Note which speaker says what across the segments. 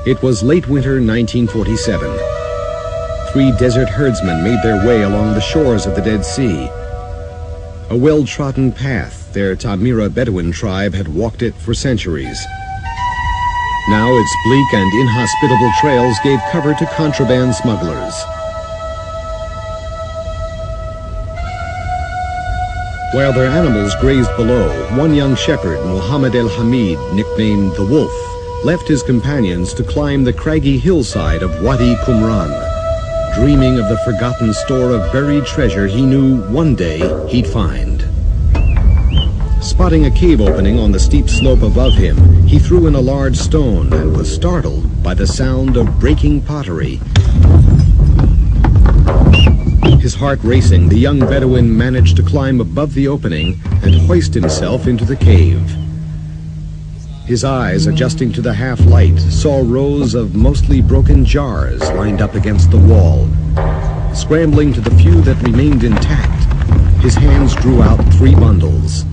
Speaker 1: It was late winter 1947. 3 desert herdsmen made their way along the shores of the Dead Sea. A well-trodden path, their Tamira Bedouin tribe had walked it for centuries. Now its bleak and inhospitable trails gave cover to contraband smugglers. While their animals grazed below, one young shepherd, Mohammed el-Hamid, nicknamed the Wolf, left his companions to climb the craggy hillside of Wadi Qumran, dreaming of the forgotten store of buried treasure he knew one day he'd find. Spotting a cave opening on the steep slope above him, he threw in a large stone and was startled by the sound of breaking pottery. His heart racing, the young Bedouin managed to climb above the opening and hoist himself into the cave. His eyes, adjusting to the half-light, saw rows of mostly broken jars lined up against the wall. Scrambling to the few that remained intact, his hands drew out 3 bundles.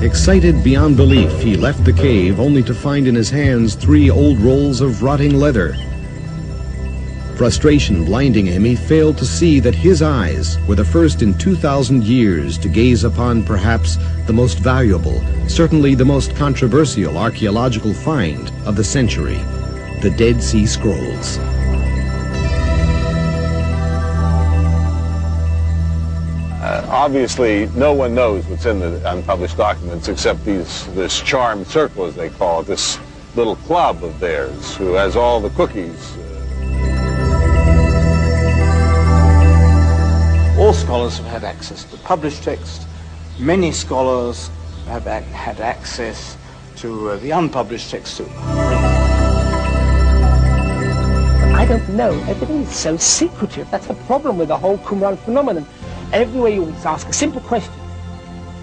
Speaker 1: Excited beyond belief, he left the cave only to find in his hands 3 old rolls of rotting leather. Frustration blinding him, he failed to see that his eyes were the first in 2,000 years to gaze upon perhaps the most valuable, certainly the most controversial archaeological find of the century, the Dead Sea Scrolls.
Speaker 2: Obviously, no one knows what's in the unpublished documents except this charmed circle, as they call it, this little club of theirs who has all the cookies.
Speaker 3: All scholars have had access to published text. Many scholars have had access to the unpublished text too.
Speaker 4: I don't know. Everything is so secretive. That's the problem with the whole Qumran phenomenon. Everywhere you ask a simple question,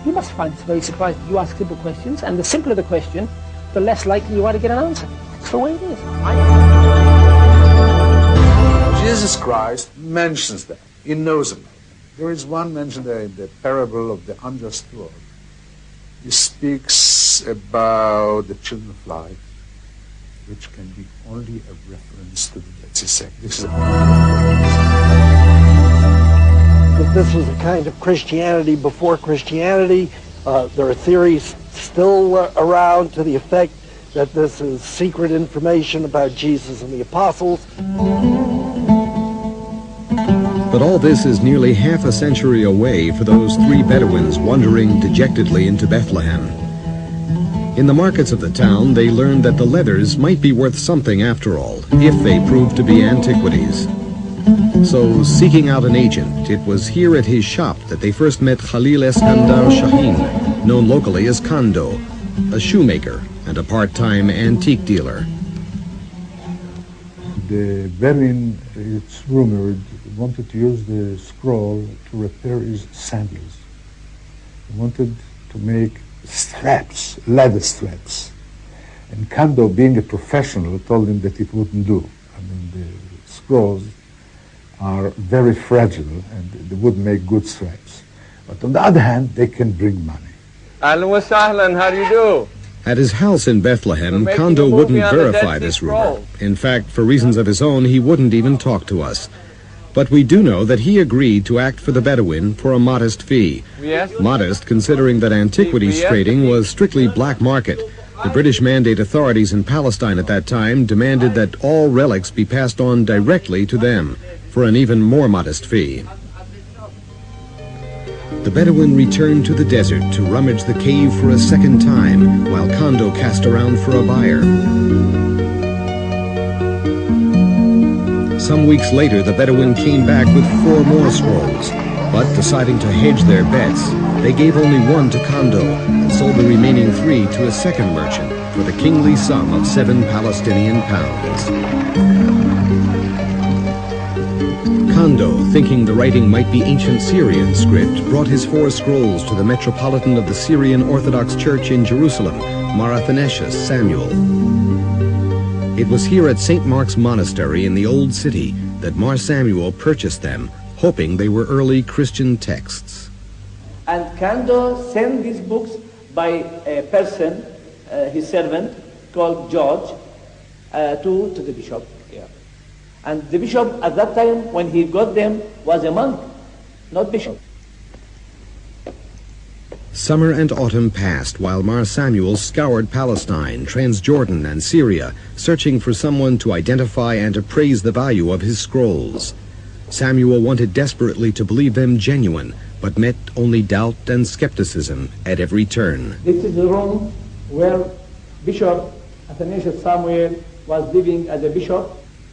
Speaker 4: you must find it very surprising. You ask simple questions, and the simpler the question, the less likely you are to get an answer. It's the way it is.
Speaker 5: Jesus Christ mentions that. He knows about it. There is one mention there in the parable of the unjust Lord. He speaks about the children of light, which can be only a reference to the Dead Sea.
Speaker 6: That this was a kind of Christianity before Christianity. There are theories still around to the effect that this is secret information about Jesus and the apostles.
Speaker 1: But all this is nearly half a century away for those 3 Bedouins wandering dejectedly into Bethlehem. In the markets of the town, they learned that the leathers might be worth something after all, if they proved to be antiquities. So, seeking out an agent, it was here at his shop that they first met Khalil Eskandar Shaheen, known locally as Kando, a shoemaker and a part-time antique dealer.
Speaker 5: The Bedouin, it's rumored, wanted to use the scroll to repair his sandals. He wanted to make straps, leather straps. And Kando, being a professional, told him that it wouldn't do. I mean, the scrolls are very fragile and they wouldn't make good straps. But on the other hand, they can bring money.
Speaker 2: Ahlan wa sahlan, how do you do?
Speaker 1: At his house in Bethlehem, Kando wouldn't verify this rumor. In fact, for reasons of his own, he wouldn't even talk to us. But we do know that he agreed to act for the Bedouin for a modest fee. Modest, considering that antiquities trading was strictly black market. The British Mandate authorities in Palestine at that time demanded that all relics be passed on directly to them for an even more modest fee. The Bedouin returned to the desert to rummage the cave for a second time, while Kando cast around for a buyer. Some weeks later, the Bedouin came back with 4 more scrolls, but deciding to hedge their bets, they gave only 1 to Kando and sold the remaining 3 to a second merchant for the kingly sum of 7 Palestinian pounds. Kando, thinking the writing might be ancient Syrian script, brought his 4 scrolls to the Metropolitan of the Syrian Orthodox Church in Jerusalem, Mar Athanasius Samuel. It was here at St. Mark's Monastery in the Old City that Mar Samuel purchased them, hoping they were early Christian texts.
Speaker 7: And Kando sent these books by a person, his servant, called George, to the bishop here. And the bishop at that time, when he got them, was a monk, not bishop.
Speaker 1: Summer and autumn passed while Mar Samuel scoured Palestine, Transjordan, and Syria, searching for someone to identify and appraise the value of his scrolls. Samuel wanted desperately to believe them genuine, but met only doubt and skepticism at every turn.
Speaker 7: This is the room where Bishop Athanasius Samuel was living as a bishop,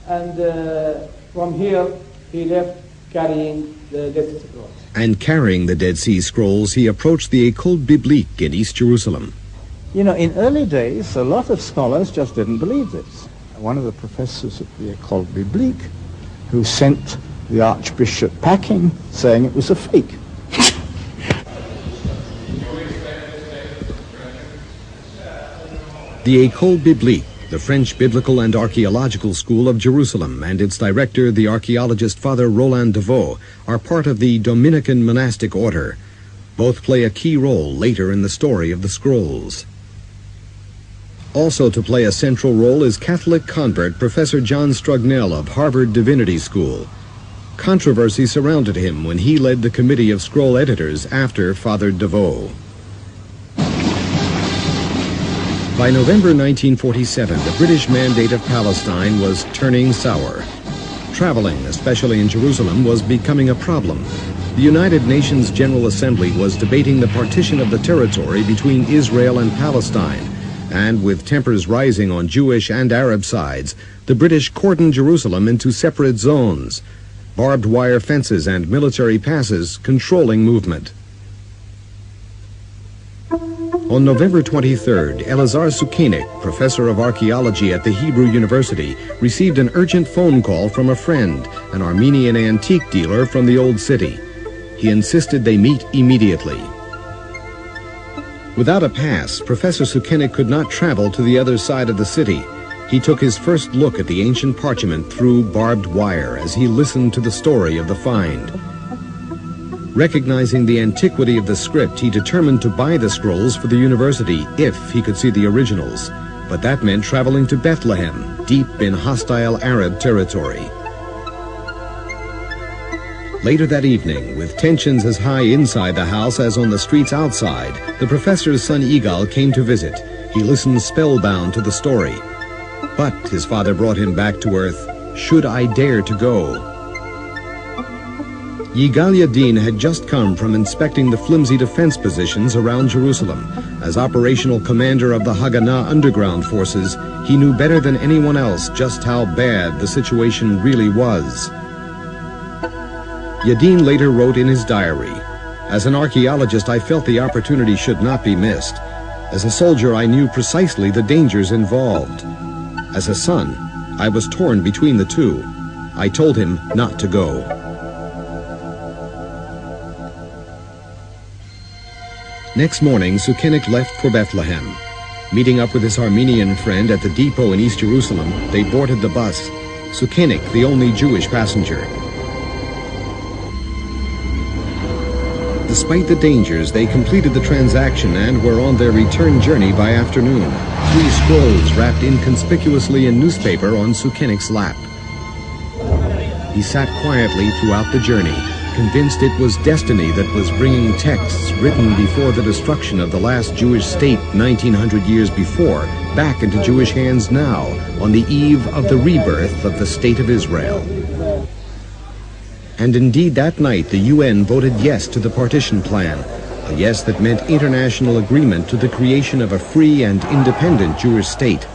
Speaker 7: and from here he left carrying the Dead Sea Scrolls.
Speaker 1: And carrying the Dead Sea Scrolls, he approached the École Biblique in East Jerusalem.
Speaker 3: You know, in early days, a lot of scholars just didn't believe this. One of the professors at the École Biblique, who sent the Archbishop packing, saying it was a fake.
Speaker 1: The École Biblique, the French Biblical and Archaeological School of Jerusalem, and its director, the archaeologist Father Roland Deveau, are part of the Dominican monastic order. Both play a key role later in the story of the scrolls. Also to play a central role is Catholic convert Professor John Strugnell of Harvard Divinity School. Controversy surrounded him when he led the committee of scroll editors after Father Deveau. By November 1947, the British Mandate of Palestine was turning sour. Traveling, especially in Jerusalem, was becoming a problem. The United Nations General Assembly was debating the partition of the territory between Israel and Palestine, and with tempers rising on Jewish and Arab sides, the British cordoned Jerusalem into separate zones, barbed wire fences and military passes controlling movement. On November 23rd, Elazar Sukenik, professor of archaeology at the Hebrew University, received an urgent phone call from a friend, an Armenian antique dealer from the Old City. He insisted they meet immediately. Without a pass, Professor Sukenik could not travel to the other side of the city. He took his first look at the ancient parchment through barbed wire as he listened to the story of the find. Recognizing the antiquity of the script, he determined to buy the scrolls for the university if he could see the originals. But that meant traveling to Bethlehem, deep in hostile Arab territory. Later that evening, with tensions as high inside the house as on the streets outside, the professor's son Igal came to visit. He listened spellbound to the story. But his father brought him back to earth. Should I dare to go? Yigal Yadin had just come from inspecting the flimsy defense positions around Jerusalem. As operational commander of the Haganah underground forces, he knew better than anyone else just how bad the situation really was. Yadin later wrote in his diary, "As an archaeologist, I felt the opportunity should not be missed. As a soldier, I knew precisely the dangers involved. As a son, I was torn between the two. I told him not to go." Next morning, Sukenik left for Bethlehem. Meeting up with his Armenian friend at the depot in East Jerusalem, they boarded the bus. Sukenik, the only Jewish passenger. Despite the dangers, they completed the transaction and were on their return journey by afternoon. 3 scrolls wrapped inconspicuously in newspaper on Sukenik's lap. He sat quietly throughout the journey, convinced it was destiny that was bringing texts written before the destruction of the last Jewish state 1900 years before back into Jewish hands now, on the eve of the rebirth of the State of Israel. And indeed that night the UN voted yes to the partition plan, a yes that meant international agreement to the creation of a free and independent Jewish state.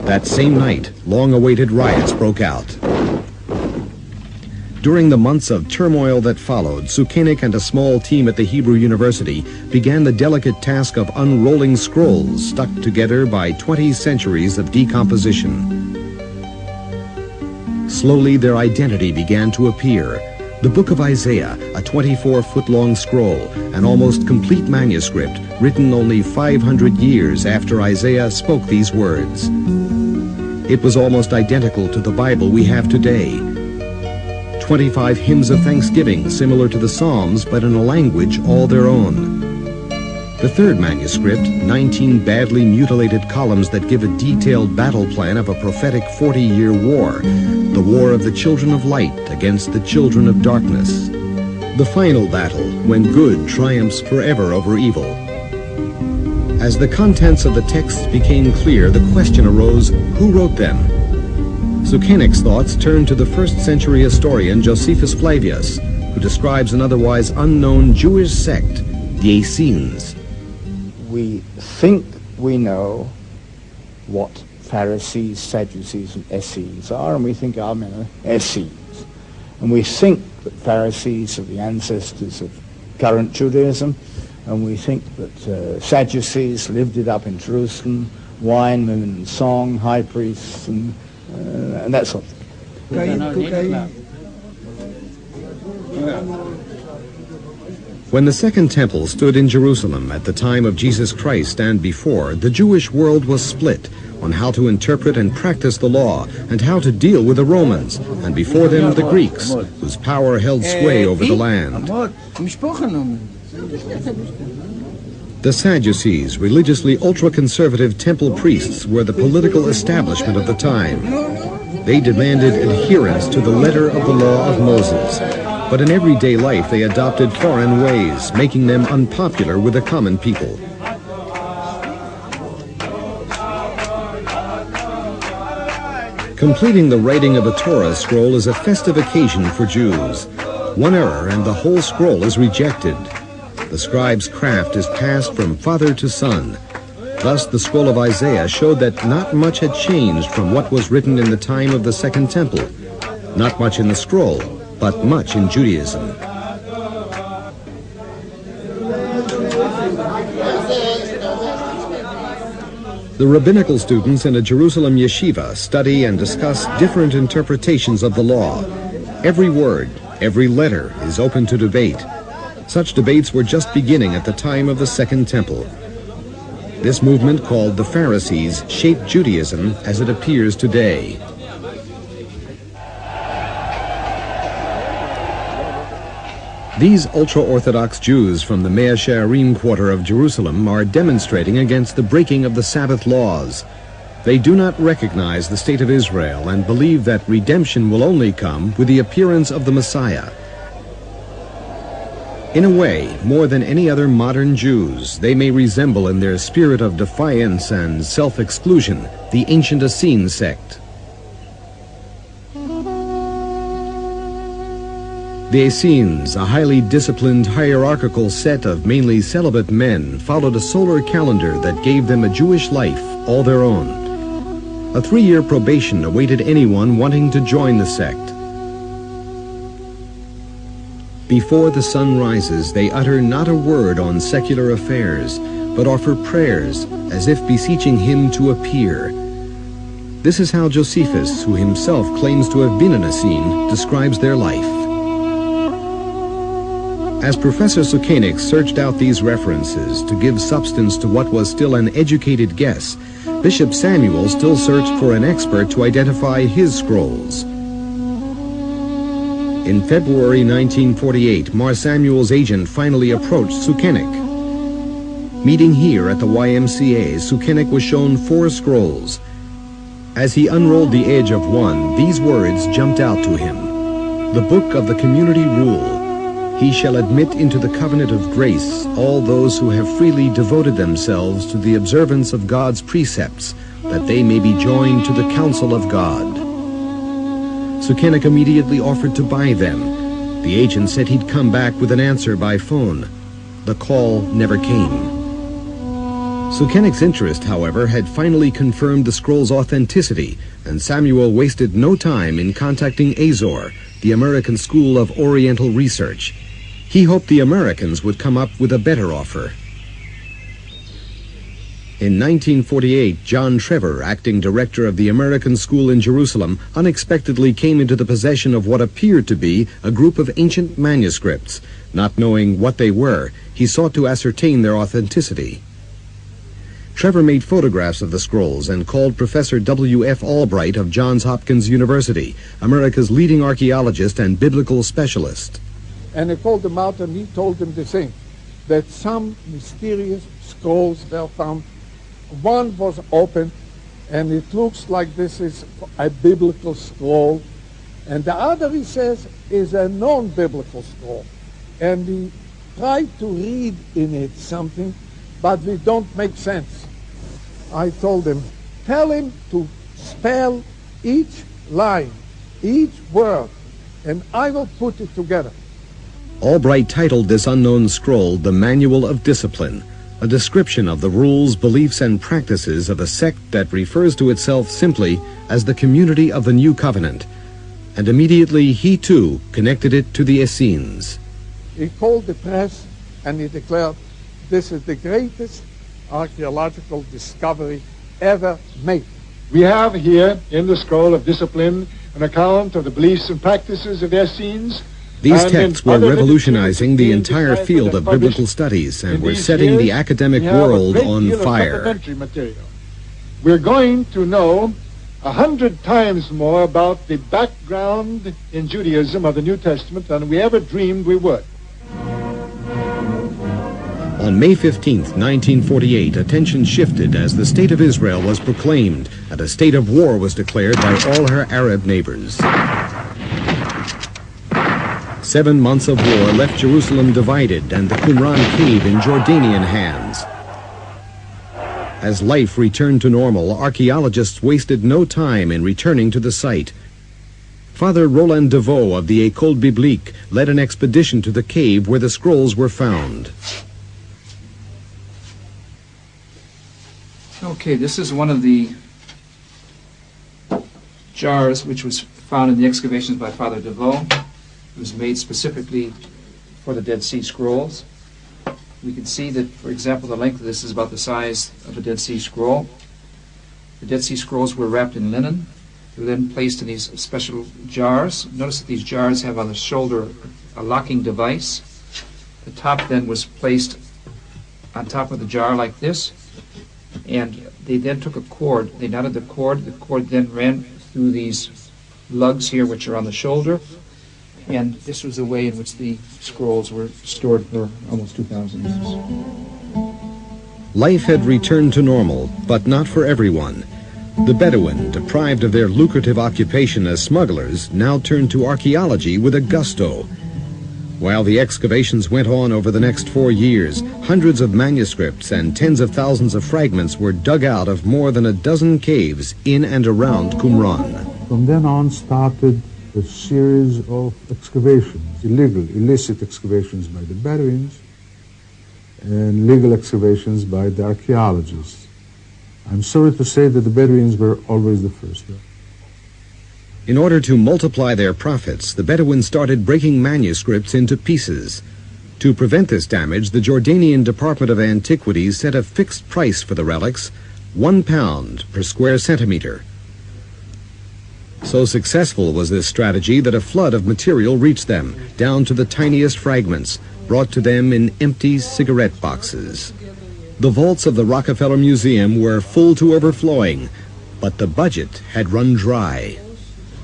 Speaker 1: That same night, long-awaited riots broke out. During the months of turmoil that followed, Sukenik and a small team at the Hebrew University began the delicate task of unrolling scrolls stuck together by 20 centuries of decomposition. Slowly their identity began to appear. The Book of Isaiah, a 24-foot-long scroll, an almost complete manuscript written only 500 years after Isaiah spoke these words. It was almost identical to the Bible we have today. 25 hymns of thanksgiving, similar to the Psalms, but in a language all their own. The third manuscript, 19 badly mutilated columns that give a detailed battle plan of a prophetic 40-year war, the war of the children of light against the children of darkness. The final battle, when good triumphs forever over evil. As the contents of the texts became clear, the question arose, who wrote them? Sukenik's thoughts turned to the first-century historian Josephus Flavius, who describes an otherwise unknown Jewish sect, the Essenes.
Speaker 3: We think we know what Pharisees, Sadducees, and Essenes are, and we think our men are Essenes. And we think that Pharisees are the ancestors of current Judaism, and we think that Sadducees lived it up in Jerusalem, wine, women, and song, high priests, and that sort of thing.
Speaker 1: When the Second Temple stood in Jerusalem at the time of Jesus Christ and before, the Jewish world was split on how to interpret and practice the law and how to deal with the Romans, and before them the Greeks, whose power held sway over the land. The Sadducees, religiously ultra-conservative temple priests, were the political establishment of the time. They demanded adherence to the letter of the law of Moses. But in everyday life they adopted foreign ways, making them unpopular with the common people. Completing the writing of a Torah scroll is a festive occasion for Jews. One error and the whole scroll is rejected. The scribe's craft is passed from father to son. Thus the scroll of Isaiah showed that not much had changed from what was written in the time of the Second Temple. Not much in the scroll, but much in Judaism. The rabbinical students in a Jerusalem yeshiva study and discuss different interpretations of the law. Every word, every letter is open to debate. Such debates were just beginning at the time of the Second Temple. This movement, called the Pharisees, shaped Judaism as it appears today. These ultra-Orthodox Jews from the Mea Shearim quarter of Jerusalem are demonstrating against the breaking of the Sabbath laws. They do not recognize the state of Israel and believe that redemption will only come with the appearance of the Messiah. In a way, more than any other modern Jews, they may resemble in their spirit of defiance and self-exclusion the ancient Essene sect. The Essenes, a highly disciplined hierarchical set of mainly celibate men, followed a solar calendar that gave them a Jewish life all their own. A 3-year probation awaited anyone wanting to join the sect. Before the sun rises, they utter not a word on secular affairs, but offer prayers as if beseeching him to appear. This is how Josephus, who himself claims to have been an Essene, describes their life. As Professor Sukenik searched out these references to give substance to what was still an educated guess, Bishop Samuel still searched for an expert to identify his scrolls. In February 1948, Mar Samuel's agent finally approached Sukenik. Meeting here at the YMCA, Sukenik was shown 4 scrolls. As he unrolled the edge of one, these words jumped out to him. The Book of the Community Rule. He shall admit into the covenant of grace all those who have freely devoted themselves to the observance of God's precepts, that they may be joined to the counsel of God. Sukenik immediately offered to buy them. The agent said he'd come back with an answer by phone. The call never came. Sukenik's interest, however, had finally confirmed the scroll's authenticity, and Samuel wasted no time in contacting Azor, the American School of Oriental Research. He hoped the Americans would come up with a better offer. In 1948, John Trevor, acting director of the American School in Jerusalem, unexpectedly came into the possession of what appeared to be a group of ancient manuscripts. Not knowing what they were, he sought to ascertain their authenticity. Trevor made photographs of the scrolls and called Professor W.F. Albright of Johns Hopkins University, America's leading archaeologist and biblical specialist.
Speaker 8: And I called him out and he told him the same. that some mysterious scrolls were found. One was opened, and it looks like this is a biblical scroll. And the other, he says, is a non-biblical scroll. And we tried to read in it something, but we don't make sense. I told him, tell him to spell each line, each word, and I will put it together.
Speaker 1: Albright titled this unknown scroll the Manual of Discipline, a description of the rules, beliefs, and practices of a sect that refers to itself simply as the Community of the New Covenant. And immediately he too connected it to the Essenes.
Speaker 8: He called the press and he declared, this is the greatest archaeological discovery ever made.
Speaker 9: We have here in the Scroll of Discipline an account of the beliefs and practices of the Essenes.
Speaker 1: These texts were revolutionizing the entire field of biblical studies and were setting the academic world on fire.
Speaker 9: We're going to know 100 times more about the background in Judaism of the New Testament than we ever dreamed we would.
Speaker 1: On May 15th, 1948, attention shifted as the State of Israel was proclaimed and a state of war was declared by all her Arab neighbors. 7 months of war left Jerusalem divided and the Qumran cave in Jordanian hands. As life returned to normal, archaeologists wasted no time in returning to the site. Father Roland Deveau of the École Biblique led an expedition to the cave where the scrolls were found.
Speaker 10: Okay, this is one of the jars which was found in the excavations by Father Deveau. It was made specifically for the Dead Sea Scrolls. We can see that, for example, the length of this is about the size of a Dead Sea Scroll. The Dead Sea Scrolls were wrapped in linen. They were then placed in these special jars. Notice that these jars have on the shoulder a locking device. The top then was placed on top of the jar like this. And they then took a cord, they knotted the cord then ran through these lugs here which are on the shoulder, and this was the way in which the scrolls were stored for almost 2,000 years.
Speaker 1: Life had returned to normal, but not for everyone. The Bedouin, deprived of their lucrative occupation as smugglers, now turned to archaeology with a gusto. While the excavations went on over the next 4 years, hundreds of manuscripts and tens of thousands of fragments were dug out of more than a dozen caves in and around Qumran.
Speaker 5: From then on started a series of excavations, illegal, illicit excavations by the Bedouins and legal excavations by the archaeologists. I'm sorry to say that the Bedouins were always the first.
Speaker 1: In order to multiply their profits, the Bedouins started breaking manuscripts into pieces. To prevent this damage, the Jordanian Department of Antiquities set a fixed price for the relics, £1 per square centimeter. So successful was this strategy that a flood of material reached them, down to the tiniest fragments, brought to them in empty cigarette boxes. The vaults of the Rockefeller Museum were full to overflowing, but the budget had run dry.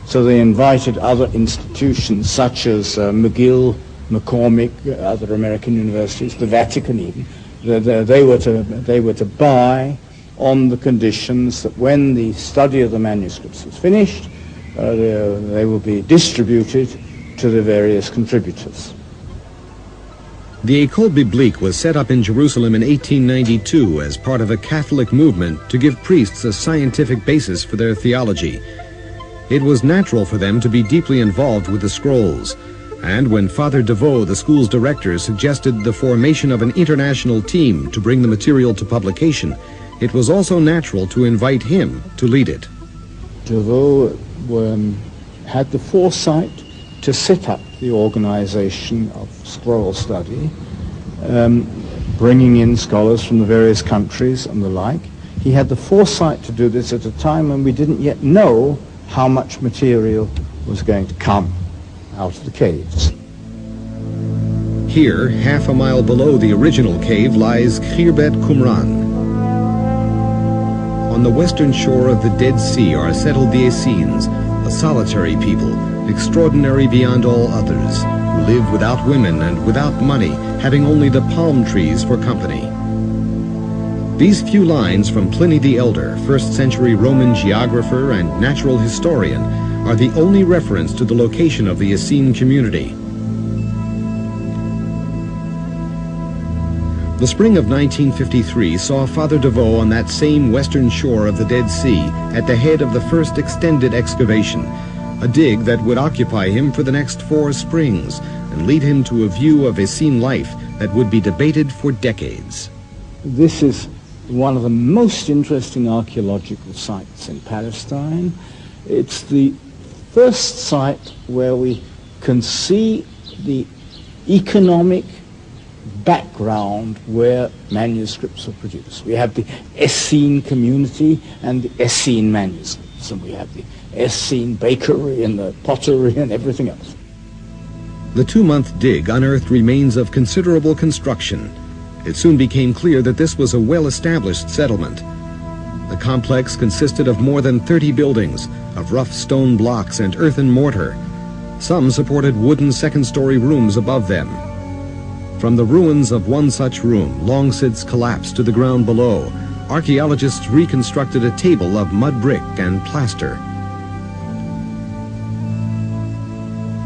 Speaker 3: So they invited other institutions such as McGill, McCormick, other American universities, the Vatican even. They were to buy on the conditions that when the study of the manuscripts was finished, they will be distributed to the various contributors.
Speaker 1: The École Biblique was set up in Jerusalem in 1892 as part of a Catholic movement to give priests a scientific basis for their theology. It was natural for them to be deeply involved with the scrolls, and when Father Deveau, the school's director, suggested the formation of an international team to bring the material to publication, it was also natural to invite him to lead it.
Speaker 3: Deveau had the foresight to set up the organization of scroll study, bringing in scholars from the various countries and the like. He had the foresight to do this at a time when we didn't yet know how much material was going to come out of the caves.
Speaker 1: Here, half a mile below the original cave, lies Khirbet Qumran. On the western shore of the Dead Sea are settled the Essenes, a solitary people, extraordinary beyond all others, who live without women and without money, having only the palm trees for company. These few lines from Pliny the Elder, 1st century Roman geographer and natural historian, are the only reference to the location of the Essene community. The spring of 1953 saw Father Devoe on that same western shore of the Dead Sea at the head of the first extended excavation, a dig that would occupy him for the next 4 springs and lead him to a view of Essene life that would be debated for decades.
Speaker 3: This is one of the most interesting archaeological sites in Palestine. It's the first site where we can see the economic background where manuscripts are produced. We have the Essene community and the Essene manuscripts, and we have the Essene bakery and the pottery and everything else.
Speaker 1: The 2-month dig unearthed remains of considerable construction. It soon became clear that this was a well-established settlement. The complex consisted of more than 30 buildings, of rough stone blocks and earthen mortar. Some supported wooden second-story rooms above them. From the ruins of one such room, long since collapsed to the ground below, archaeologists reconstructed a table of mud brick and plaster.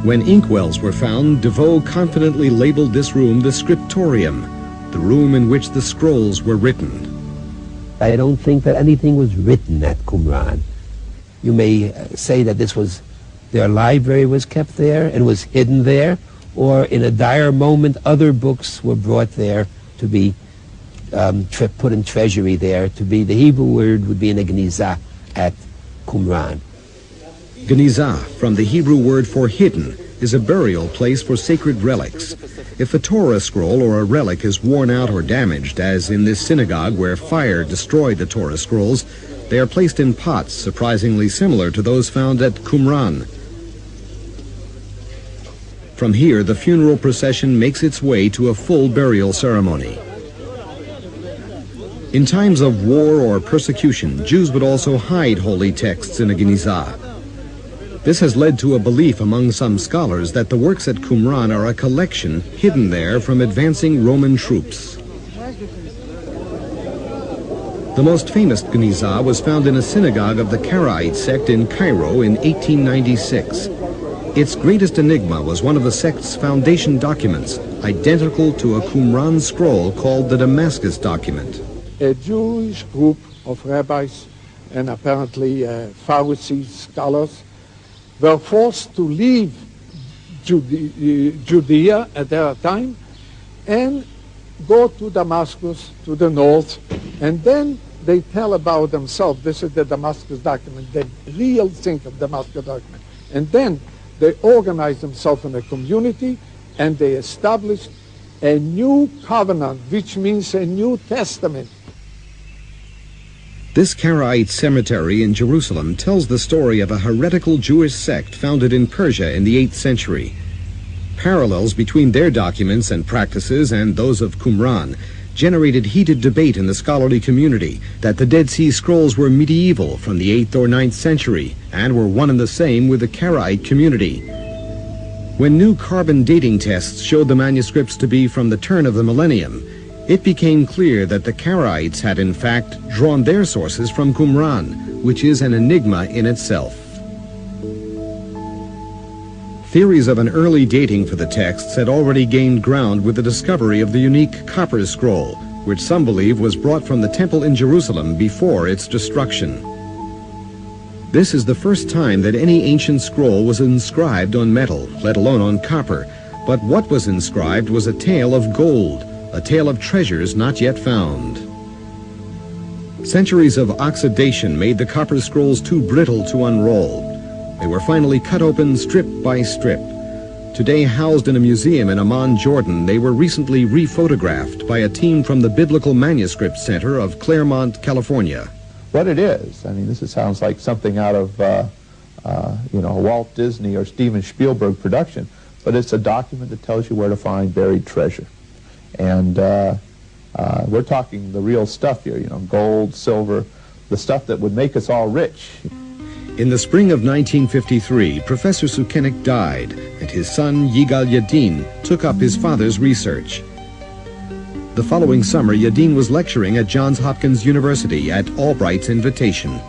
Speaker 1: When inkwells were found, Devoe confidently labeled this room the scriptorium, the room in which the scrolls were written.
Speaker 11: I don't think that anything was written at Qumran. You may say that this was, their library was kept there and was hidden there, or in a dire moment other books were brought there to be put in treasury there, to be, the Hebrew word would be an gnizah at Qumran.
Speaker 1: Gnizah, from the Hebrew word for hidden, is a burial place for sacred relics. If a Torah scroll or a relic is worn out or damaged, as in this synagogue where fire destroyed the Torah scrolls, they are placed in pots surprisingly similar to those found at Qumran. From here, the funeral procession makes its way to a full burial ceremony. In times of war or persecution, Jews would also hide holy texts in a gnizah. This has led to a belief among some scholars that the works at Qumran are a collection hidden there from advancing Roman troops. The most famous gnizah was found in a synagogue of the Karaite sect in Cairo in 1896. Its greatest enigma was one of the sect's foundation documents, identical to a Qumran scroll called the Damascus document.
Speaker 8: A Jewish group of rabbis and apparently Pharisees, scholars, were forced to leave Judea at that time and go to Damascus, to the north, and then they tell about themselves. This is the Damascus document, the real thing of Damascus document. And then they organized themselves in a community and they established a new covenant, which means a New Testament.
Speaker 1: This Karaite cemetery in Jerusalem tells the story of a heretical Jewish sect founded in Persia in the 8th century. Parallels between their documents and practices and those of Qumran generated heated debate in the scholarly community that the Dead Sea Scrolls were medieval from the 8th or 9th century and were one and the same with the Karaite community. When new carbon dating tests showed the manuscripts to be from the turn of the millennium, it became clear that the Karaites had in fact drawn their sources from Qumran, which is an enigma in itself. Theories of an early dating for the texts had already gained ground with the discovery of the unique copper scroll, which some believe was brought from the temple in Jerusalem before its destruction. This is the first time that any ancient scroll was inscribed on metal, let alone on copper, but what was inscribed was a tale of gold, a tale of treasures not yet found. Centuries of oxidation made the copper scrolls too brittle to unroll. They were finally cut open strip by strip. Today housed in a museum in Amman, Jordan, they were recently rephotographed by a team from the Biblical Manuscript Center of Claremont, California.
Speaker 12: What it is, I mean, this sounds like something out of, you know, a Walt Disney or Steven Spielberg production, but it's a document that tells you where to find buried treasure. And we're talking the real stuff here, you know, gold, silver, the stuff that would make us all rich.
Speaker 1: In the spring of 1953, Professor Sukenik died, and his son Yigal Yadin took up his father's research. The following summer, Yadin was lecturing at Johns Hopkins University at Albright's invitation.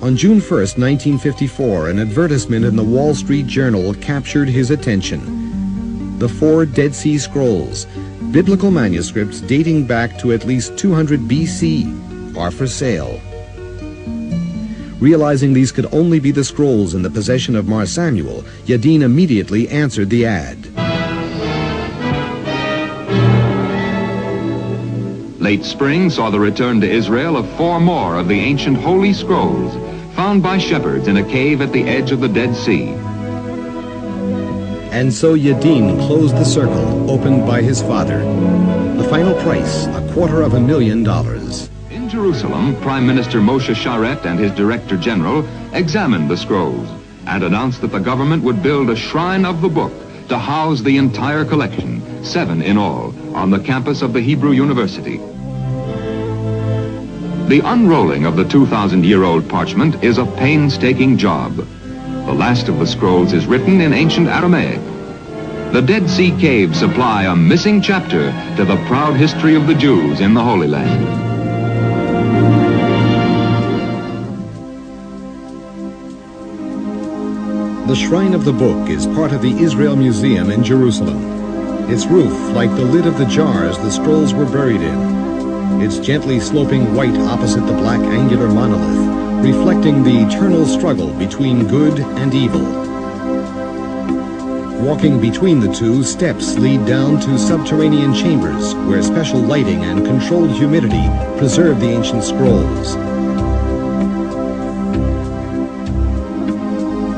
Speaker 1: On June 1st, 1954, an advertisement in the Wall Street Journal captured his attention. The 4 Dead Sea Scrolls, biblical manuscripts dating back to at least 200 BC, are for sale. Realizing these could only be the scrolls in the possession of Mar Samuel, Yadin immediately answered the ad.
Speaker 13: Late spring saw the return to Israel of 4 more of the ancient Holy Scrolls, found by shepherds in a cave at the edge of the Dead Sea.
Speaker 1: And so Yadin closed the circle opened by his father. The final price, $250,000.
Speaker 13: In Jerusalem, Prime Minister Moshe Sharet and his Director General examined the scrolls and announced that the government would build a shrine of the book to house the entire collection, 7 in all, on the campus of the Hebrew University. The unrolling of the 2,000-year-old parchment is a painstaking job. The last of the scrolls is written in ancient Aramaic. The Dead Sea caves supply a missing chapter to the proud history of the Jews in the Holy Land.
Speaker 1: The Shrine of the Book is part of the Israel Museum in Jerusalem. Its roof, like the lid of the jars the scrolls were buried in. Its gently sloping white opposite the black angular monolith, reflecting the eternal struggle between good and evil. Walking between the two, steps lead down to subterranean chambers where special lighting and controlled humidity preserve the ancient scrolls.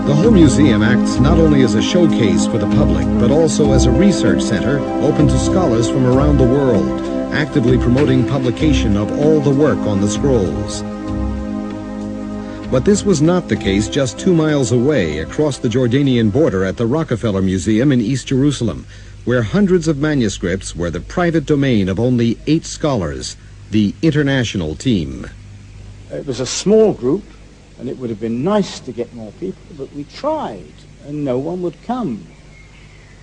Speaker 1: The whole museum acts not only as a showcase for the public, but also as a research center open to scholars from around the world, actively promoting publication of all the work on the scrolls. But this was not the case just 2 miles away across the Jordanian border at the Rockefeller Museum in East Jerusalem, where hundreds of manuscripts were the private domain of only 8 scholars, the international team.
Speaker 3: It was a small group, and it would have been nice to get more people, but we tried, and no one would come.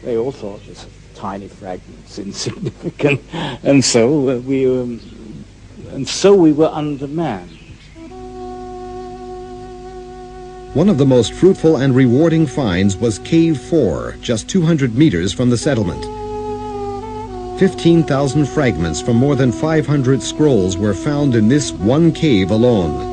Speaker 3: They all thought this tiny fragments insignificant, and so we were undermanned.
Speaker 1: One of the most fruitful and rewarding finds was Cave 4, just 200 meters from the settlement. 15,000 fragments from more than 500 scrolls were found in this one cave alone.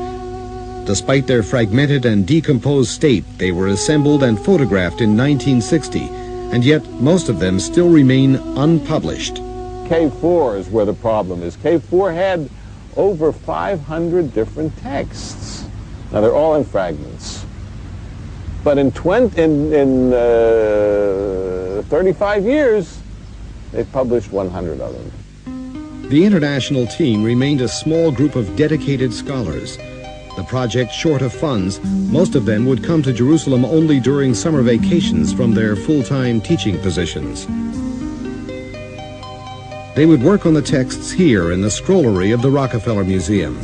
Speaker 1: Despite their fragmented and decomposed state, they were assembled and photographed in 1960, and yet most of them still remain unpublished.
Speaker 2: Cave 4 is where the problem is. Cave 4 had over 500 different texts. Now, they're all in fragments. But in 35 years, they've published 100 of them.
Speaker 1: The international team remained a small group of dedicated scholars. The project short of funds, most of them would come to Jerusalem only during summer vacations from their full-time teaching positions. They would work on the texts here in the scrollery of the Rockefeller Museum.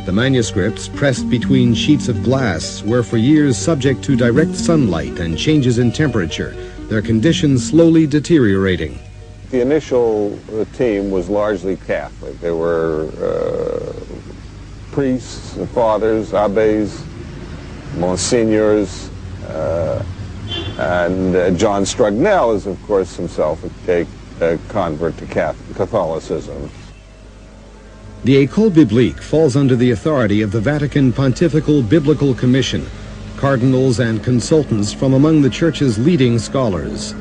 Speaker 1: The manuscripts, pressed between sheets of glass, were for years subject to direct sunlight and changes in temperature, their conditions slowly deteriorating.
Speaker 2: The initial team was largely Catholic. They were priests, fathers, abbes, monsignors, and John Strugnell is, of course, himself a convert to Catholicism.
Speaker 1: The École Biblique falls under the authority of the Vatican Pontifical Biblical Commission, cardinals and consultants from among the Church's leading scholars.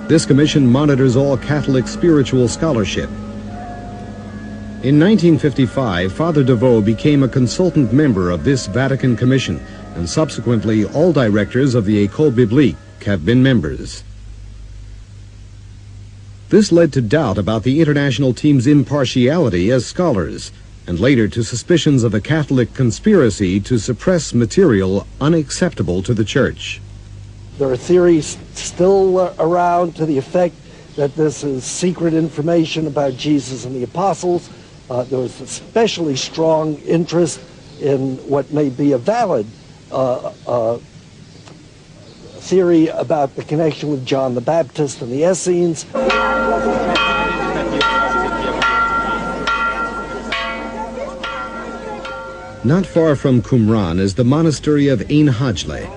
Speaker 1: This commission monitors all Catholic spiritual scholarship. In 1955, Father DeVoe became a consultant member of this Vatican Commission, and subsequently all directors of the École Biblique have been members. This led to doubt about the international team's impartiality as scholars, and later to suspicions of a Catholic conspiracy to suppress material unacceptable to the Church.
Speaker 6: There are theories still around to the effect that this is secret information about Jesus and the apostles. There was especially strong interest in what may be a valid theory about the connection with John the Baptist and the Essenes.
Speaker 1: Not far from Qumran is the monastery of Ein Hajle.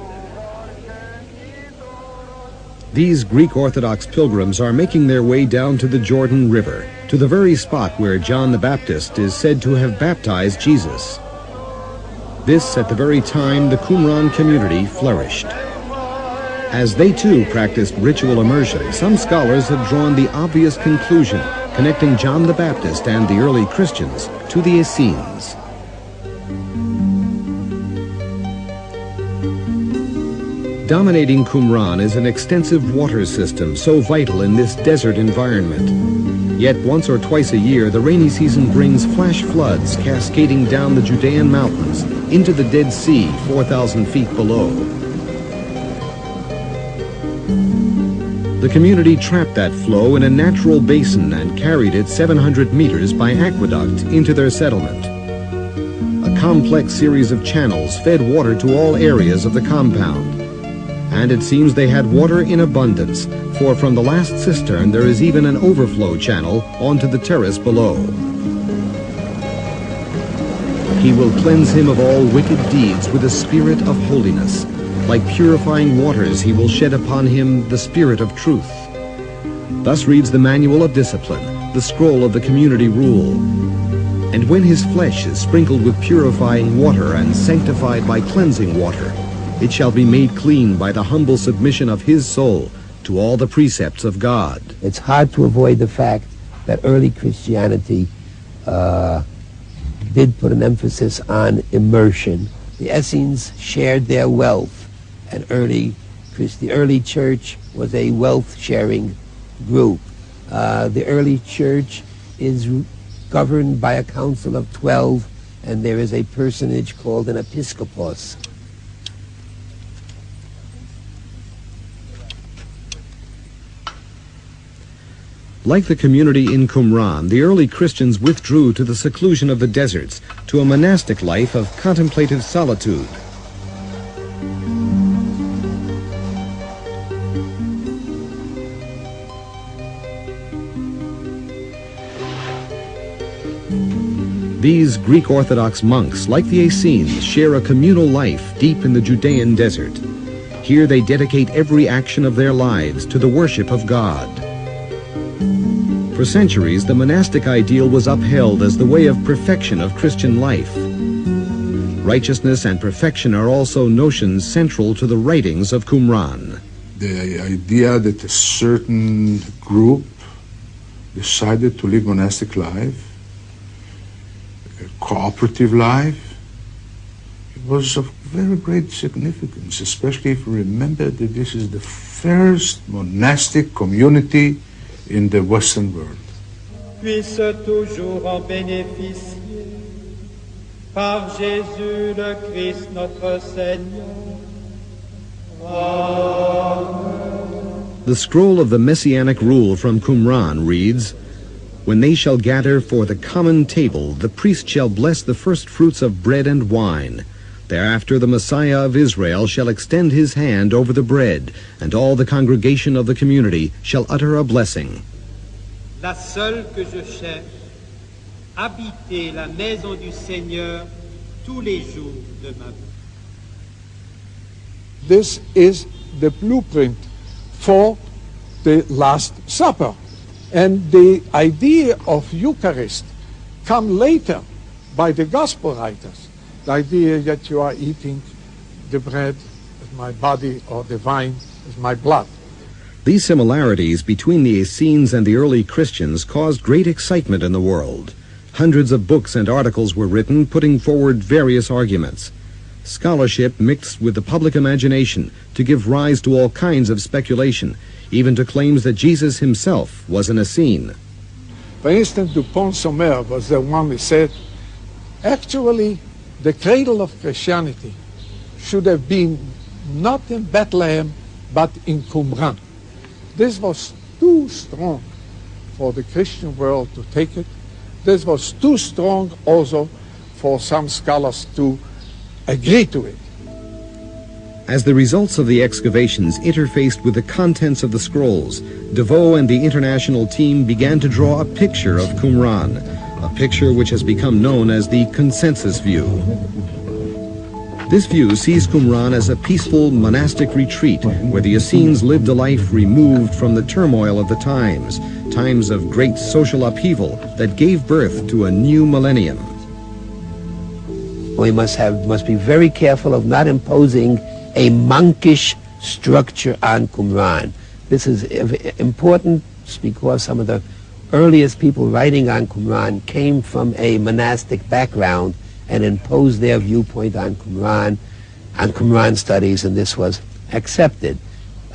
Speaker 1: These Greek Orthodox pilgrims are making their way down to the Jordan River, to the very spot where John the Baptist is said to have baptized Jesus. This at the very time the Qumran community flourished. As they too practiced ritual immersion, some scholars have drawn the obvious conclusion connecting John the Baptist and the early Christians to the Essenes. Dominating Qumran is an extensive water system so vital in this desert environment. Yet once or twice a year, the rainy season brings flash floods cascading down the Judean mountains into the Dead Sea 4,000 feet below. The community trapped that flow in a natural basin and carried it 700 meters by aqueduct into their settlement. A complex series of channels fed water to all areas of the compound. And it seems they had water in abundance, for from the last cistern there is even an overflow channel onto the terrace below. He will cleanse him of all wicked deeds with a spirit of holiness. Like purifying waters, he will shed upon him the spirit of truth. Thus reads the manual of discipline, the scroll of the community rule. And when his flesh is sprinkled with purifying water and sanctified by cleansing water, it shall be made clean by the humble submission of his soul to all the precepts of God.
Speaker 11: It's hard to avoid the fact that early Christianity did put an emphasis on immersion. The Essenes shared their wealth, and the early church was a wealth-sharing group. The early church is governed by a council of 12, and there is a personage called an episcopos.
Speaker 1: Like the community in Qumran, the early Christians withdrew to the seclusion of the deserts, to a monastic life of contemplative solitude. These Greek Orthodox monks, like the Essenes, share a communal life deep in the Judean desert. Here they dedicate every action of their lives to the worship of God. For centuries, the monastic ideal was upheld as the way of perfection of Christian life. Righteousness and perfection are also notions central to the writings of Qumran.
Speaker 5: The idea that a certain group decided to live monastic life, a cooperative life, it was of very great significance, especially if you remember that this is the first monastic community in the Western world.
Speaker 14: Puisse toujours en bénéficier par Jésus le Christ notre Seigneur. Amen.
Speaker 1: The scroll of the Messianic rule from Qumran reads, "When they shall gather for the common table, the priest shall bless the first fruits of bread and wine. Thereafter the Messiah of Israel shall extend his hand over the bread, and all the congregation of the community shall utter a blessing."
Speaker 14: La seule que je cherche, habiter la maison du Seigneur tous les jours de ma vie.
Speaker 8: This is the blueprint for the Last Supper. And the idea of Eucharist come later by the Gospel writers. The idea that you are eating the bread as my body or the wine as my blood.
Speaker 1: These similarities between the Essenes and the early Christians caused great excitement in the world. Hundreds of books and articles were written putting forward various arguments. Scholarship mixed with the public imagination to give rise to all kinds of speculation, even to claims that Jesus himself was an Essene.
Speaker 8: For instance, Dupont-Sommer was the one who said, actually, the cradle of Christianity should have been not in Bethlehem, but in Qumran. This was too strong for the Christian world to take it. This was too strong also for some scholars to agree to it.
Speaker 1: As the results of the excavations interfaced with the contents of the scrolls, DeVoe and the international team began to draw a picture of Qumran, a picture which has become known as the consensus view. This view sees Qumran as a peaceful monastic retreat where the Essenes lived a life removed from the turmoil of the times, times of great social upheaval that gave birth to a new millennium.
Speaker 11: We must be very careful of not imposing a monkish structure on Qumran. This is important because some of the earliest people writing on Qumran came from a monastic background and imposed their viewpoint on Qumran studies, and this was accepted.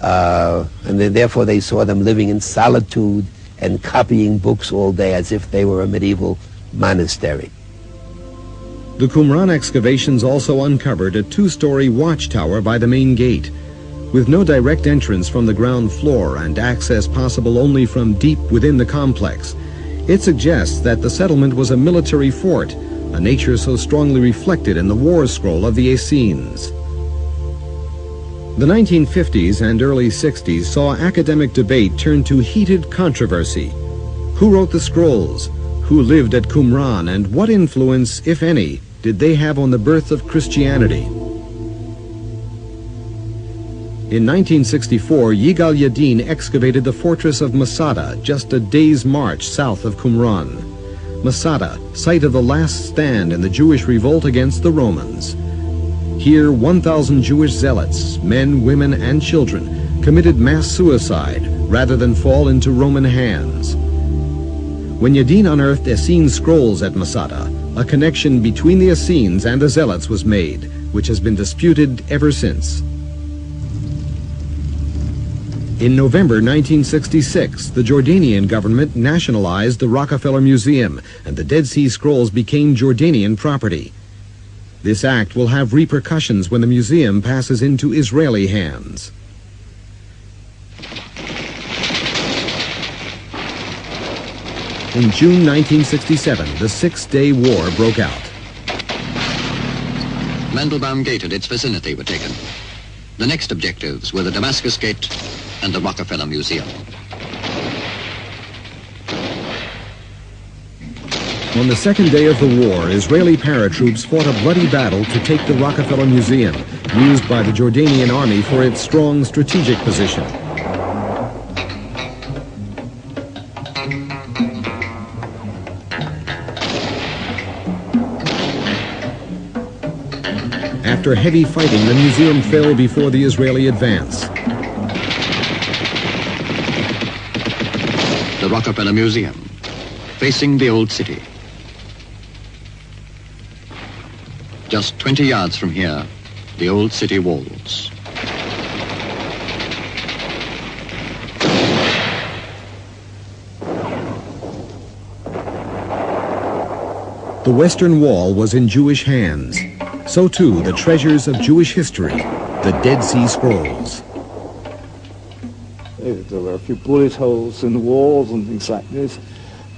Speaker 11: And therefore they saw them living in solitude and copying books all day as if they were a medieval monastery.
Speaker 1: The Qumran excavations also uncovered a two-story watchtower by the main gate. With no direct entrance from the ground floor and access possible only from deep within the complex, it suggests that the settlement was a military fort, a nature so strongly reflected in the war scroll of the Essenes. The 1950s and early 60s saw academic debate turn to heated controversy. Who wrote the scrolls? Who lived at Qumran? And what influence, if any, did they have on the birth of Christianity? In 1964, Yigal Yadin excavated the fortress of Masada, just a day's march south of Qumran. Masada, site of the last stand in the Jewish revolt against the Romans. Here, 1,000 Jewish zealots, men, women, and children, committed mass suicide rather than fall into Roman hands. When Yadin unearthed Essene scrolls at Masada, a connection between the Essenes and the zealots was made, which has been disputed ever since. In November 1966, the Jordanian government nationalized the Rockefeller Museum, and the Dead Sea Scrolls became Jordanian property. This act will have repercussions when the museum passes into Israeli hands. In June 1967, the Six-Day War broke out.
Speaker 15: Mandelbaum Gate and its vicinity were taken. The next objectives were the Damascus Gate and the Rockefeller Museum.
Speaker 1: On the second day of the war, Israeli paratroops fought a bloody battle to take the Rockefeller Museum, used by the Jordanian army for its strong strategic position. After heavy fighting, the museum fell before the Israeli advance.
Speaker 15: The Rockefeller Museum, facing the old city. Just 20 yards from here, the old city walls.
Speaker 1: The Western Wall was in Jewish hands. So too the treasures of Jewish history, the Dead Sea Scrolls.
Speaker 3: There were a few bullet holes in the walls and things like this.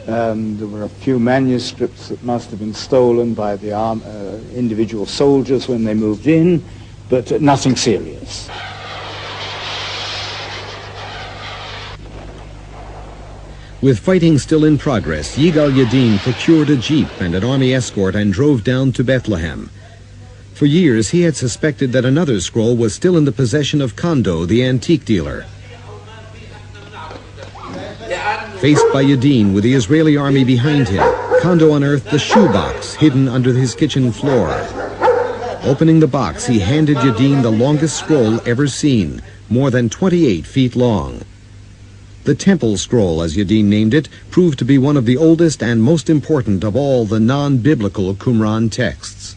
Speaker 3: There were a few manuscripts that must have been stolen by the individual soldiers when they moved in, but nothing serious.
Speaker 1: With fighting still in progress, Yigal Yadin procured a jeep and an army escort and drove down to Bethlehem. For years, he had suspected that another scroll was still in the possession of Kondo, the antique dealer. Faced by Yadin with the Israeli army behind him, Kondo unearthed the shoebox hidden under his kitchen floor. Opening the box, he handed Yadin the longest scroll ever seen, more than 28 feet long. The Temple Scroll, as Yadin named it, proved to be one of the oldest and most important of all the non-biblical Qumran texts.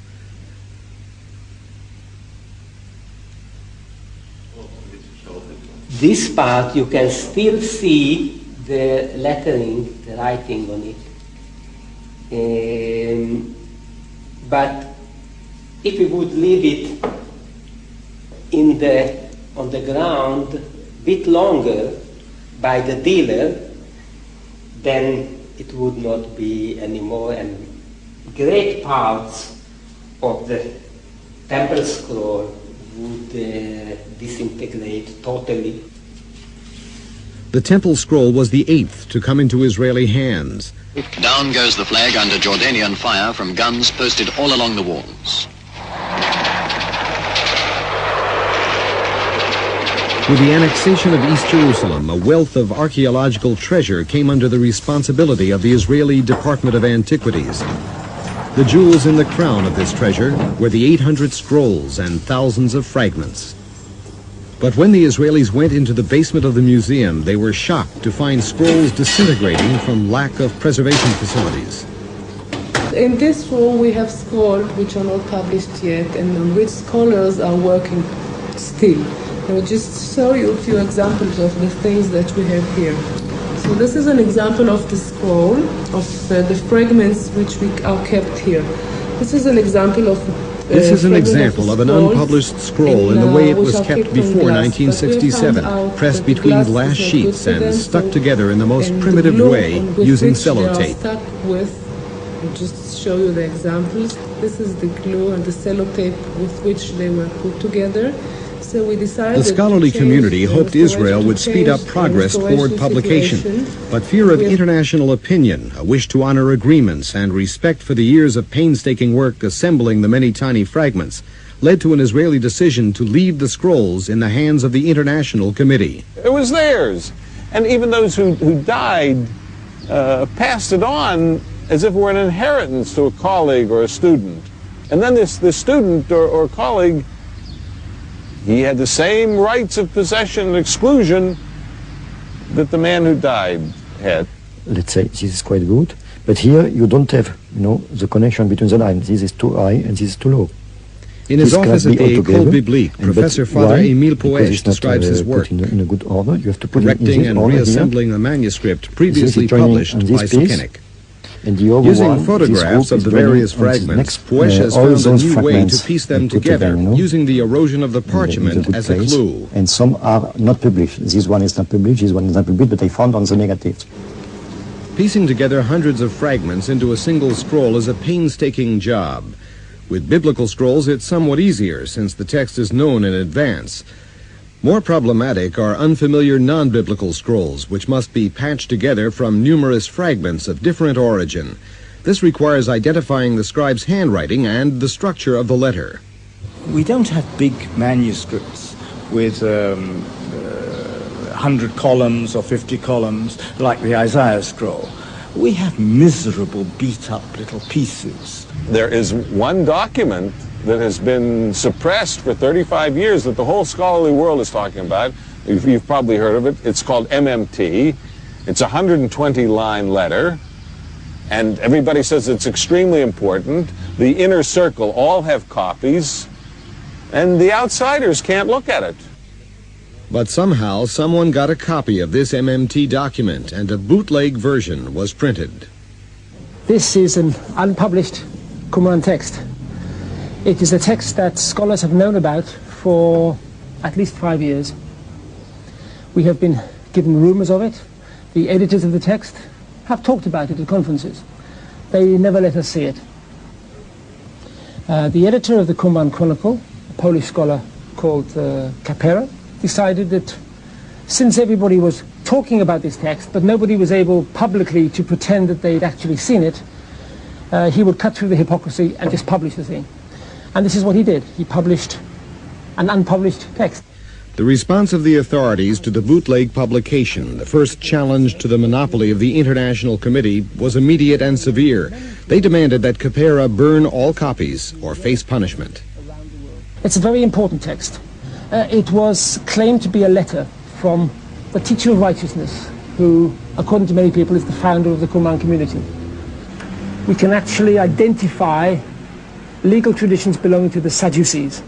Speaker 4: This part, you can still see the lettering, the writing on it. But if we would leave it on the ground a bit longer by the dealer, then it would not be anymore, and great parts of the temple scroll would disintegrate totally.
Speaker 1: The temple scroll was the 8th to come into Israeli hands.
Speaker 15: Down goes the flag under Jordanian fire from guns posted all along the walls.
Speaker 1: With the annexation of East Jerusalem, a wealth of archaeological treasure came under the responsibility of the Israeli Department of Antiquities. The jewels in the crown of this treasure were the 800 scrolls and thousands of fragments. But when the Israelis went into the basement of the museum, they were shocked to find scrolls disintegrating from lack of preservation facilities.
Speaker 16: In this room we have scrolls which are not published yet and on which scholars are working still. I will just show you a few examples of the things that we have here. So this is an example of the scroll, of the fragments which are kept here. This is an example of
Speaker 1: This is an example of an unpublished scroll in the way it was kept before 1967, pressed between glass sheets and stuck together in the most primitive way using sellotape.
Speaker 16: I'll just show you the examples. This is the glue and the sellotape with which they were put together. So we decided
Speaker 1: the scholarly community hoped Israel would speed up progress toward publication, but fear of international opinion, a wish to honor agreements, and respect for the years of painstaking work assembling the many tiny fragments led to an Israeli decision to leave the scrolls in the hands of the International Committee.
Speaker 2: It was theirs. And even those who died passed it on as if it were an inheritance to a colleague or a student. And then this student or colleague, he had the same rights of possession and exclusion that the man who died had.
Speaker 17: Let's say this is quite good, but here you don't have, the connection between the lines. This is too high and this is too low.
Speaker 1: In his office at the École Biblique, Professor Father Emile Poèche describes his work,
Speaker 17: in a good order. You have to put
Speaker 1: correcting and reassembling a manuscript previously published by Secretul. Using photographs of the various fragments, Poèche has found a new way to piece them together, using the erosion of the parchment as a clue.
Speaker 17: And some are not published. This one is not published, this one is not published, but they found on the negatives.
Speaker 1: Piecing together hundreds of fragments into a single scroll is a painstaking job. With biblical scrolls, it's somewhat easier, since the text is known in advance. More problematic are unfamiliar non-biblical scrolls, which must be patched together from numerous fragments of different origin. This requires identifying the scribe's handwriting and the structure of the letter.
Speaker 3: We don't have big manuscripts with 100 columns or 50 columns like the Isaiah scroll. We have miserable, beat-up little pieces.
Speaker 2: There is one document that has been suppressed for 35 years that the whole scholarly world is talking about. You've probably heard of it. It's called MMT. It's a 120-line letter, and everybody says it's extremely important. The inner circle all have copies, and the outsiders can't look at it.
Speaker 1: But somehow someone got a copy of this MMT document, and a bootleg version was printed.
Speaker 4: This is an unpublished Qumran text. It is a text that scholars have known about for at least 5 years. We have been given rumors of it. The editors of the text have talked about it at conferences. They never let us see it. The editor of the Qumran Chronicle, a Polish scholar called Kapera, decided that since everybody was talking about this text, but nobody was able publicly to pretend that they'd actually seen it, he would cut through the hypocrisy and just publish the thing. And this is what he did. He published an unpublished text.
Speaker 1: The response of the authorities to the bootleg publication, the first challenge to the monopoly of the International Committee, was immediate and severe. They demanded that Kapera burn all copies or face punishment.
Speaker 4: It's a very important text. It was claimed to be a letter from the teacher of righteousness, who, according to many people, is the founder of the Qumran community. We can actually identify legal traditions belonging to the Sadducees,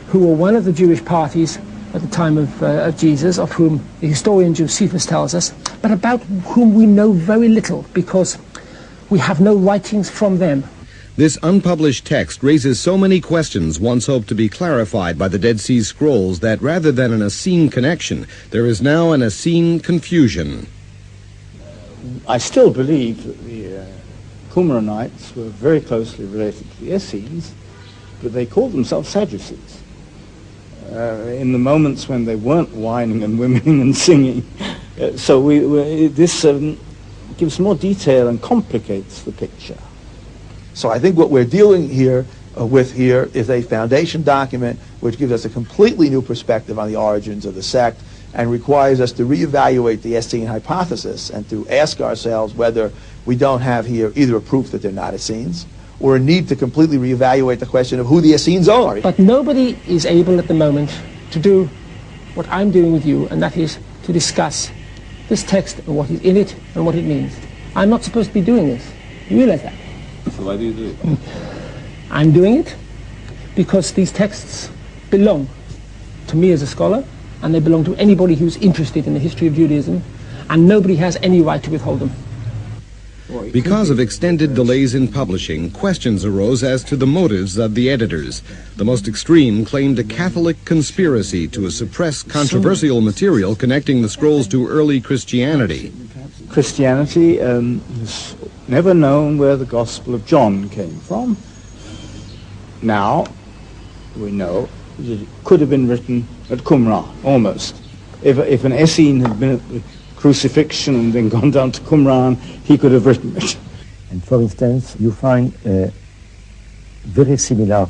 Speaker 4: who were one of the Jewish parties at the time of Jesus, of whom the historian Josephus tells us, but about whom we know very little because we have no writings from them.
Speaker 1: This unpublished text raises so many questions once hoped to be clarified by the Dead Sea Scrolls that rather than an Essene connection, there is now an Essene confusion.
Speaker 3: I still believe that the Qumranites were very closely related to the Essenes, but they called themselves Sadducees. in the moments when they weren't whining and whimming and singing. This gives more detail and complicates the picture.
Speaker 12: So I think what we're dealing with here is a foundation document which gives us a completely new perspective on the origins of the sect and requires us to reevaluate the Essene hypothesis and to ask ourselves whether we don't have here either a proof that they're not Essenes or a need to completely reevaluate the question of who the Essenes are.
Speaker 4: But nobody is able at the moment to do what I'm doing with you, and that is to discuss this text and what is in it and what it means. I'm not supposed to be doing this. You realize that?
Speaker 2: So why do you do it?
Speaker 4: I'm doing it because these texts belong to me as a scholar, and they belong to anybody who's interested in the history of Judaism, and nobody has any right to withhold them.
Speaker 1: Because of extended delays in publishing, questions arose as to the motives of the editors. The most extreme claimed a Catholic conspiracy to suppress controversial material connecting the scrolls to early Christianity.
Speaker 3: Christianity has never known where the Gospel of John came from. Now, we know that it could have been written at Qumran, almost. If an Essene had been at the crucifixion and then gone down to Qumran, he could have written it.
Speaker 17: And for instance, you find a very similar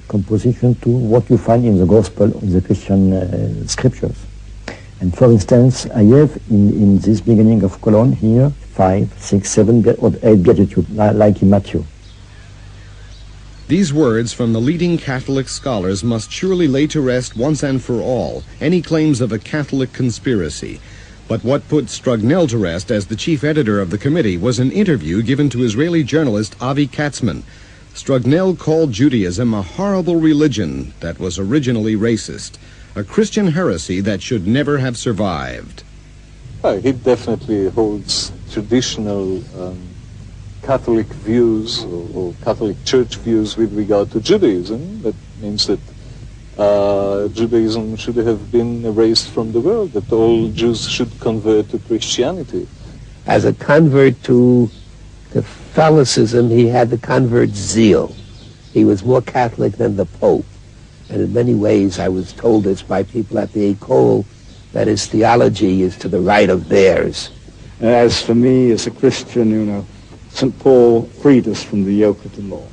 Speaker 17: composition to what you find in the Gospel of the Christian scriptures. And for instance, I have in this beginning of column here 5, 6, 7, or 8 Beatitudes, like in Matthew.
Speaker 1: These words from the leading Catholic scholars must surely lay to rest once and for all any claims of a Catholic conspiracy. But what put Strugnell to rest as the chief editor of the committee was an interview given to Israeli journalist Avi Katzman. Strugnell called Judaism a horrible religion that was originally racist, a Christian heresy that should never have survived.
Speaker 18: He definitely holds traditional Catholic views or Catholic Church views with regard to Judaism. That means that Judaism should have been erased from the world, that all Jews should convert to Christianity.
Speaker 11: As a convert to Catholicism, he had the convert zeal. He was more Catholic than the Pope. And in many ways, I was told this by people at the École, that his theology is to the right of theirs.
Speaker 3: As for me, as a Christian, you know, St. Paul freed us from the yoke of the law.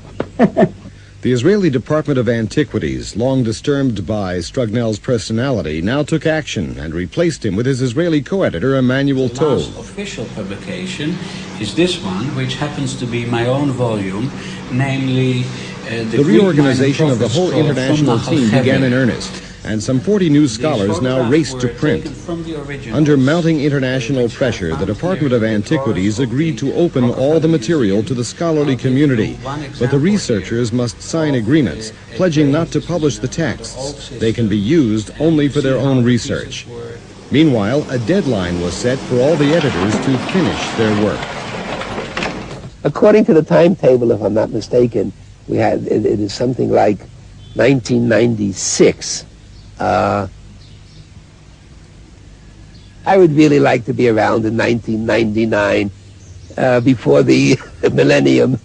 Speaker 1: The Israeli Department of Antiquities, long disturbed by Strugnell's personality, now took action and replaced him with his Israeli co-editor, Emmanuel
Speaker 19: The
Speaker 1: Tov.
Speaker 19: last official publication is this one, which happens to be my own volume, namely
Speaker 1: The reorganization of the whole international team began in earnest, and some 40 new scholars now raced to print. Under mounting international pressure, the Department of Antiquities agreed to open all the material to the scholarly community, but the researchers must sign agreements, pledging not to publish the texts. They can be used only for their own research. Meanwhile, a deadline was set for all the editors to finish their work.
Speaker 11: According to the timetable, if I'm not mistaken, we had it is something like 1996. I would really like to be around in 1999, before the millennium,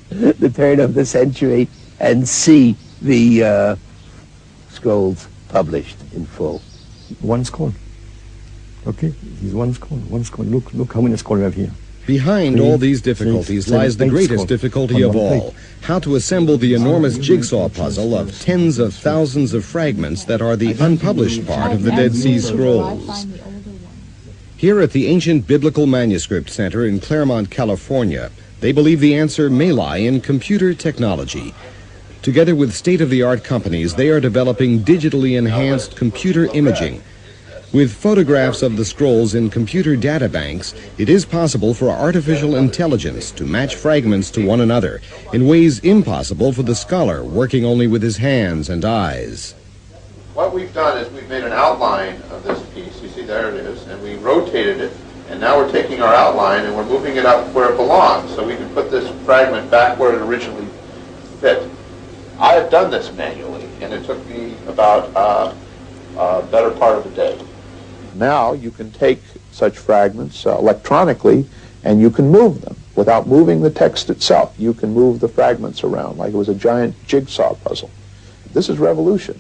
Speaker 11: the turn of the century, and see the scrolls published in full.
Speaker 17: One scroll. Okay, this is one scroll. One scroll. Look how many scrolls we have here.
Speaker 1: Behind all these difficulties lies the greatest difficulty of all, how to assemble the enormous jigsaw puzzle of tens of thousands of fragments that are the unpublished part of the Dead Sea Scrolls. Here at the Ancient Biblical Manuscript Center in Claremont, California, they believe the answer may lie in computer technology. Together with state-of-the-art companies, they are developing digitally enhanced computer imaging. With photographs of the scrolls in computer databanks, it is possible for artificial intelligence to match fragments to one another in ways impossible for the scholar working only with his hands and eyes.
Speaker 20: What we've done is we've made an outline of this piece. You see, there it is, and we rotated it, and now we're taking our outline and we're moving it up where it belongs so we can put this fragment back where it originally fit. I have done this manually, and it took me about a better part of a day.
Speaker 12: Now you can take such fragments electronically and you can move them without moving the text itself. You can move the fragments around like it was a giant jigsaw puzzle. This is revolution.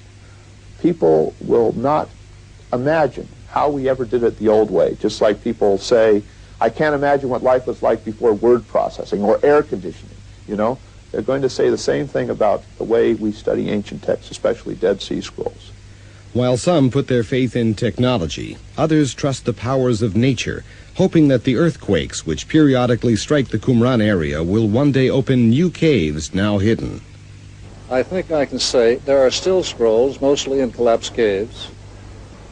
Speaker 12: people will not imagine how we ever did it the old way. Just like people say, I can't imagine what life was like before word processing or air conditioning, you know? They're going to say the same thing about the way we study ancient texts, especially Dead Sea Scrolls.
Speaker 1: While some put their faith in technology, others trust the powers of nature, hoping that the earthquakes which periodically strike the Qumran area will one day open new caves now hidden.
Speaker 21: I think I can say there are still scrolls, mostly in collapsed caves,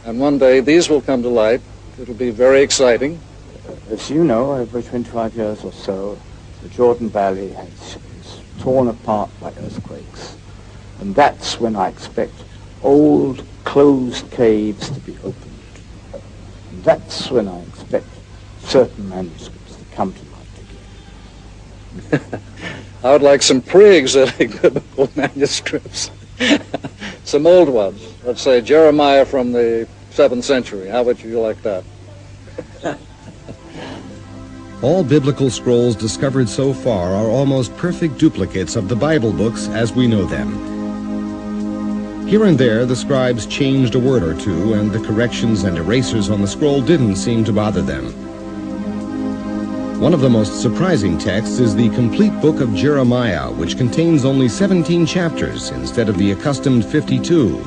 Speaker 21: and one day these will come to light. It'll be very exciting.
Speaker 3: As you know, over 25 years or so, the Jordan Valley is torn apart by earthquakes. And that's when I expect old, closed caves to be opened. And that's when I expect certain manuscripts to come to light again.
Speaker 21: I would like some pre-exilic biblical manuscripts. Some old ones. Let's say Jeremiah from the 7th century. How would you like that?
Speaker 1: All biblical scrolls discovered so far are almost perfect duplicates of the Bible books as we know them. Here and there, the scribes changed a word or two, and the corrections and erasers on the scroll didn't seem to bother them. One of the most surprising texts is the complete book of Jeremiah, which contains only 17 chapters instead of the accustomed 52.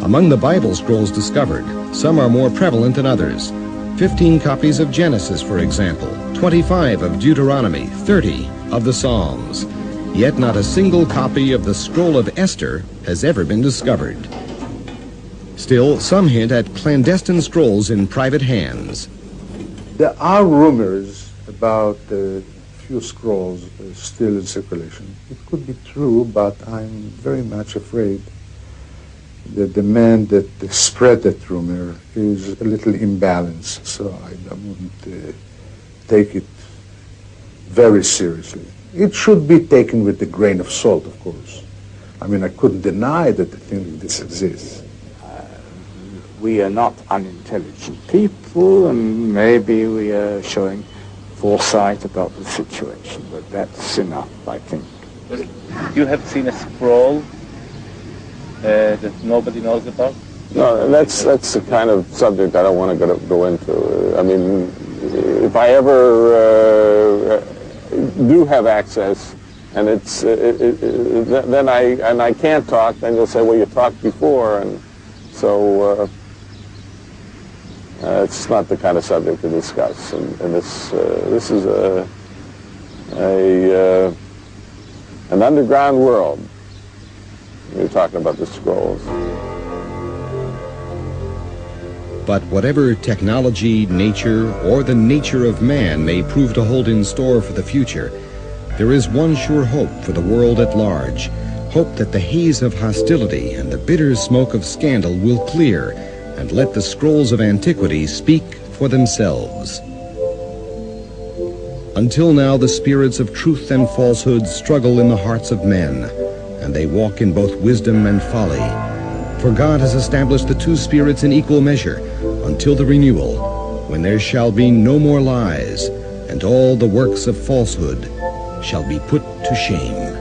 Speaker 1: Among the Bible scrolls discovered, some are more prevalent than others. 15 copies of Genesis, for example, 25 of Deuteronomy, 30 of the Psalms. Yet not a single copy of the Scroll of Esther has ever been discovered. Still, some hint at clandestine scrolls in private hands.
Speaker 5: There are rumors about a few scrolls still in circulation. It could be true, but I'm very much afraid that the man that spread that rumor is a little imbalanced, so I wouldn't take it very seriously. It should be taken with a grain of salt, of course. I mean, I couldn't deny that a thing like this exists.
Speaker 3: We are not unintelligent people, and maybe we are showing foresight about the situation, but that's enough, I think.
Speaker 22: You have seen a scroll that nobody knows about?
Speaker 2: No, that's the kind of subject I don't want to go into. I mean, if I ever do have access, and then I can't talk, then you'll say, well, you talked before, and so it's not the kind of subject to discuss. And this is an underground world. You're talking about the scrolls.
Speaker 1: But whatever technology, nature, or the nature of man may prove to hold in store for the future, there is one sure hope for the world at large. Hope that the haze of hostility and the bitter smoke of scandal will clear and let the scrolls of antiquity speak for themselves. Until now, the spirits of truth and falsehood struggle in the hearts of men, and they walk in both wisdom and folly. For God has established the two spirits in equal measure until the renewal, when there shall be no more lies, and all the works of falsehood shall be put to shame.